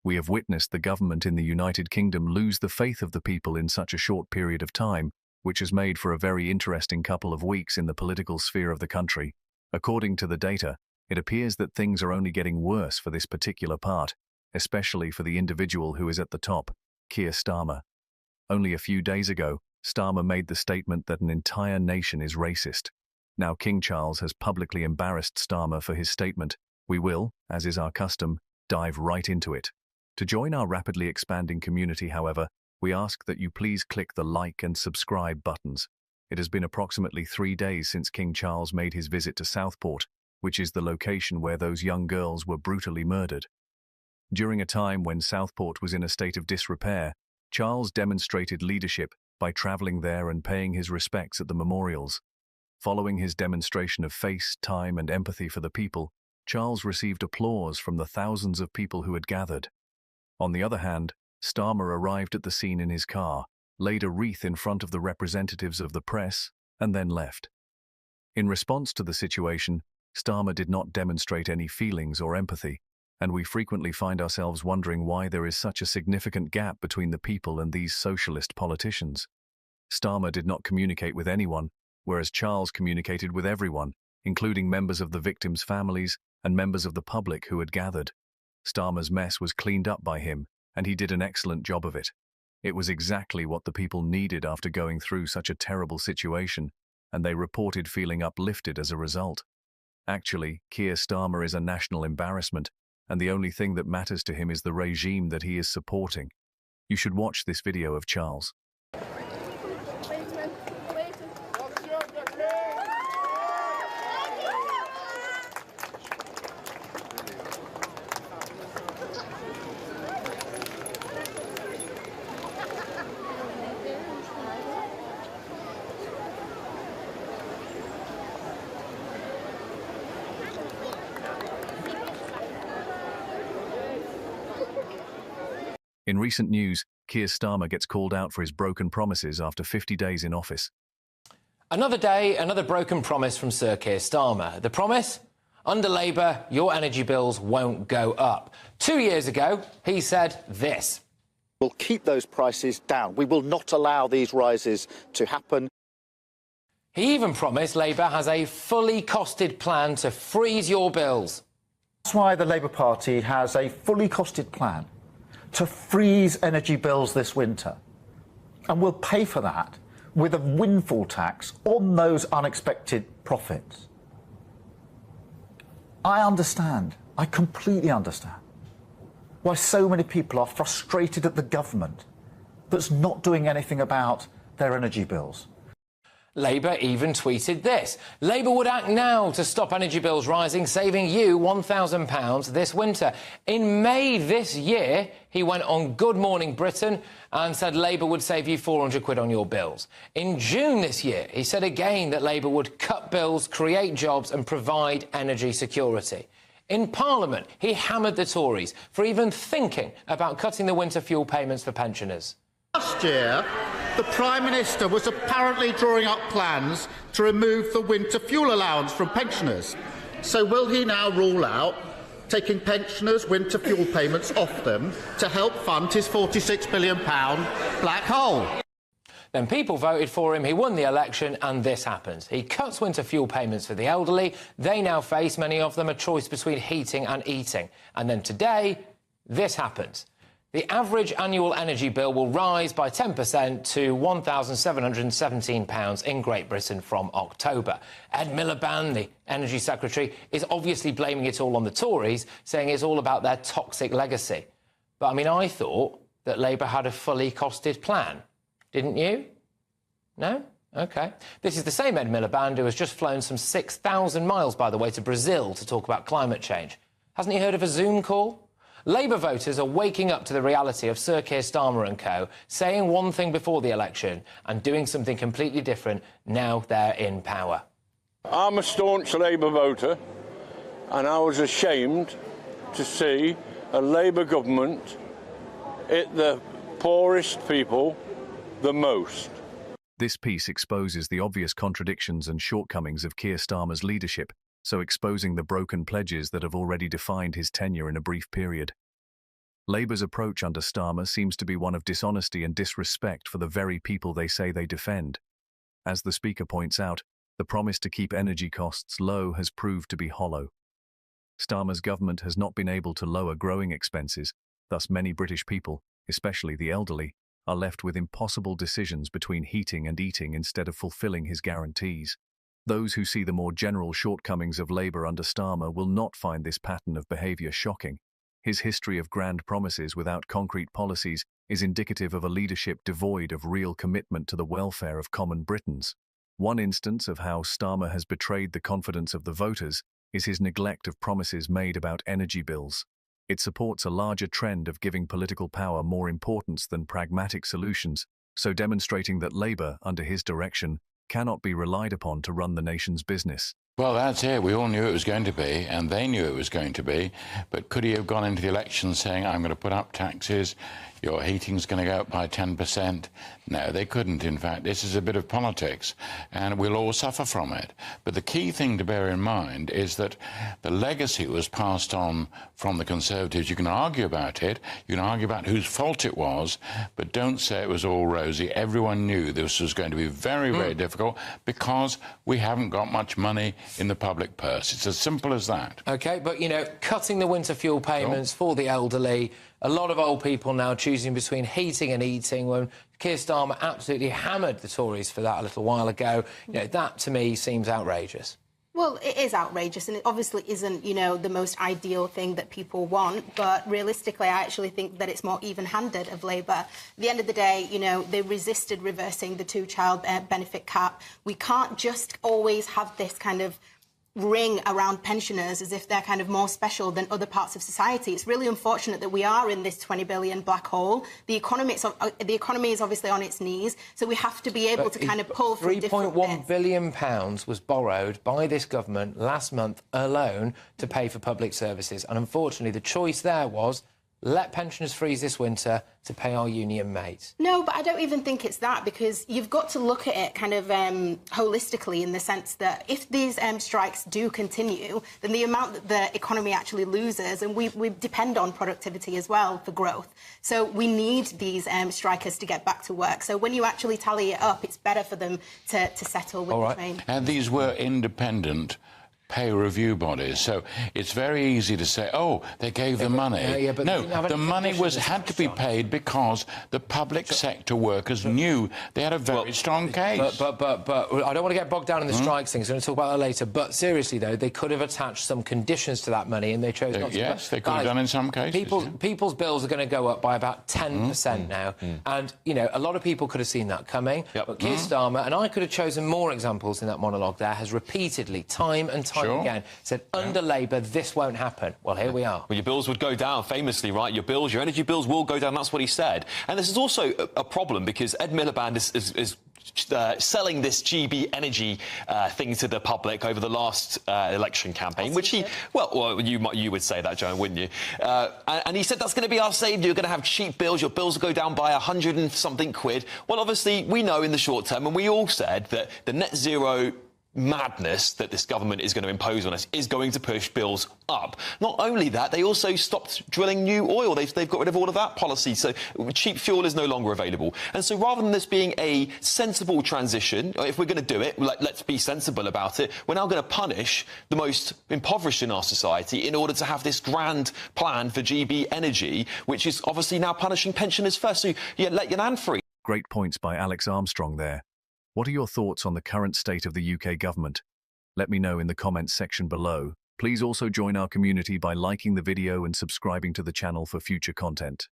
We have witnessed the government in the United Kingdom lose the faith of the people in such a short period of time, which has made for a very interesting couple of weeks in the political sphere of the country. According to the data, it appears that things are only getting worse for this particular part, especially for the individual who is at the top, Keir Starmer. Only a few days ago, Starmer made the statement that an entire nation is racist. Now King Charles has publicly embarrassed Starmer for his statement. We will, as is our custom, dive right into it. To join our rapidly expanding community, however, we ask that you please click the like and subscribe buttons. It has been approximately 3 days since King Charles made his visit to Southport, which is the location where those young girls were brutally murdered. During a time when Southport was in a state of disrepair, Charles demonstrated leadership by travelling there and paying his respects at the memorials. Following his demonstration of face, time, and empathy for the people, Charles received applause from the thousands of people who had gathered. On the other hand, Starmer arrived at the scene in his car, laid a wreath in front of the representatives of the press, and then left. In response to the situation, Starmer did not demonstrate any feelings or empathy, and we frequently find ourselves wondering why there is such a significant gap between the people and these socialist politicians. Starmer did not communicate with anyone, whereas Charles communicated with everyone, including members of the victims' families and members of the public who had gathered. Starmer's mess was cleaned up by him, and he did an excellent job of it. It was exactly what the people needed after going through such a terrible situation, and they reported feeling uplifted as a result. Actually, Keir Starmer is a national embarrassment, and the only thing that matters to him is the regime that he is supporting. You should watch this video of Charles. In recent news, Keir Starmer gets called out for his broken promises after 50 days in office. Another day, another broken promise from Sir Keir Starmer. The promise? Under Labour, your energy bills won't go up. 2 years ago, he said this. We'll keep those prices down. We will not allow these rises to happen. He even promised Labour has a fully costed plan to freeze your bills. That's why the Labour Party has a fully costed plan to freeze energy bills this winter. And we'll pay for that with a windfall tax on those unexpected profits. I understand, I completely understand, why so many people are frustrated at the government that's not doing anything about their energy bills. Labour even tweeted this. Labour would act now to stop energy bills rising, saving you £1,000 this winter. In May this year, he went on Good Morning Britain and said Labour would save you £400 on your bills. In June this year, he said again that Labour would cut bills, create jobs and provide energy security. In Parliament, he hammered the Tories for even thinking about cutting the winter fuel payments for pensioners. Last year, the Prime Minister was apparently drawing up plans to remove the winter fuel allowance from pensioners. So will he now rule out taking pensioners' winter fuel payments off them to help fund his £46 billion black hole? Then people voted for him, he won the election, and this happens. He cuts winter fuel payments for the elderly. They now face, many of them, a choice between heating and eating. And then today, this happens. The average annual energy bill will rise by 10% to £1,717 in Great Britain from October. Ed Miliband, the Energy Secretary, is obviously blaming it all on the Tories, saying it's all about their toxic legacy. But, I mean, I thought that Labour had a fully costed plan. Didn't you? No? OK. This is the same Ed Miliband who has just flown some 6,000 miles, by the way, to Brazil to talk about climate change. Hasn't he heard of a Zoom call? Labour voters are waking up to the reality of Sir Keir Starmer and co, saying one thing before the election and doing something completely different now they're in power. I'm a staunch Labour voter, and I was ashamed to see a Labour government hit the poorest people the most. This piece exposes the obvious contradictions and shortcomings of Keir Starmer's leadership, so exposing the broken pledges that have already defined his tenure in a brief period. Labour's approach under Starmer seems to be one of dishonesty and disrespect for the very people they say they defend. As the Speaker points out, the promise to keep energy costs low has proved to be hollow. Starmer's government has not been able to lower growing expenses, thus many British people, especially the elderly, are left with impossible decisions between heating and eating instead of fulfilling his guarantees. Those who see the more general shortcomings of Labour under Starmer will not find this pattern of behaviour shocking. His history of grand promises without concrete policies is indicative of a leadership devoid of real commitment to the welfare of common Britons. One instance of how Starmer has betrayed the confidence of the voters is his neglect of promises made about energy bills. It supports a larger trend of giving political power more importance than pragmatic solutions, so demonstrating that Labour, under his direction, cannot be relied upon to run the nation's business. Well, that's it. We all knew it was going to be, and they knew it was going to be. But could he have gone into the election saying, I'm going to put up taxes, your heating's going to go up by 10%? No, they couldn't, in fact. This is a bit of politics, and we'll all suffer from it. But the key thing to bear in mind is that the legacy was passed on from the Conservatives. You can argue about it, you can argue about whose fault it was, but don't say it was all rosy. Everyone knew this was going to be very, very difficult because we haven't got much money in the public purse. It's as simple as that. OK, but, you know, cutting the winter fuel payments for the elderly, a lot of old people now choosing between heating and eating, when Keir Starmer absolutely hammered the Tories for that a little while ago. You know, that, to me, seems outrageous. Well, it is outrageous, and it obviously isn't, you know, the most ideal thing that people want, but realistically, I actually think that it's more even-handed of Labour. At the end of the day, you know, they resisted reversing the two-child benefit cap. We can't just always have this kind of ring around pensioners as if they're kind of more special than other parts of society. It's really unfortunate that we are in this 20 billion black hole. The economy is obviously on its knees, so we have to be able to kind of pull from different bits. £3.1 billion was borrowed by this government last month alone to pay for public services, and unfortunately the choice there was let pensioners freeze this winter to pay our union mates. No, but I don't even think it's that, because you've got to look at it kind of holistically, in the sense that if these strikes do continue, then the amount that the economy actually loses, and we depend on productivity as well for growth. So we need these strikers to get back to work. So when you actually tally it up, it's better for them to settle with the train. And these were independent pay review bodies, so it's very easy to say, oh, they gave the money. But no, the money had to be paid because the public sector workers knew they had a very strong case. But I don't want to get bogged down in the strikes thing, so I'm going to talk about that later. But seriously, though, they could have attached some conditions to that money, and they chose not to. Yes, they could have done in some cases. People's bills are going to go up by about 10% now, and, you know, a lot of people could have seen that coming. But Keir Starmer, and I could have chosen more examples in that monologue there, has repeatedly, time and time again, said, under Labour, this won't happen. Well, here we are. Well, your bills would go down, famously, right? Your bills, your energy bills will go down. That's what he said. And this is also a problem because Ed Miliband is selling this GB energy thing to the public over the last election campaign, which he... Well, you would say that, Joan, wouldn't you? And he said that's going to be our saviour. You're going to have cheap bills. Your bills will go down by 100 and something quid. Well, obviously, we know in the short term, and we all said that the net zero madness that this government is going to impose on us is going to push bills up. Not only that, they also stopped drilling new oil. They've got rid of all of that policy, so cheap fuel is no longer available. And so rather than this being a sensible transition, if we're going to do it, let's be sensible about it, we're now going to punish the most impoverished in our society in order to have this grand plan for GB energy, which is obviously now punishing pensioners first. So, yeah, let your nan free. Great points by Alex Armstrong there. What are your thoughts on the current state of the UK government? Let me know in the comments section below. Please also join our community by liking the video and subscribing to the channel for future content.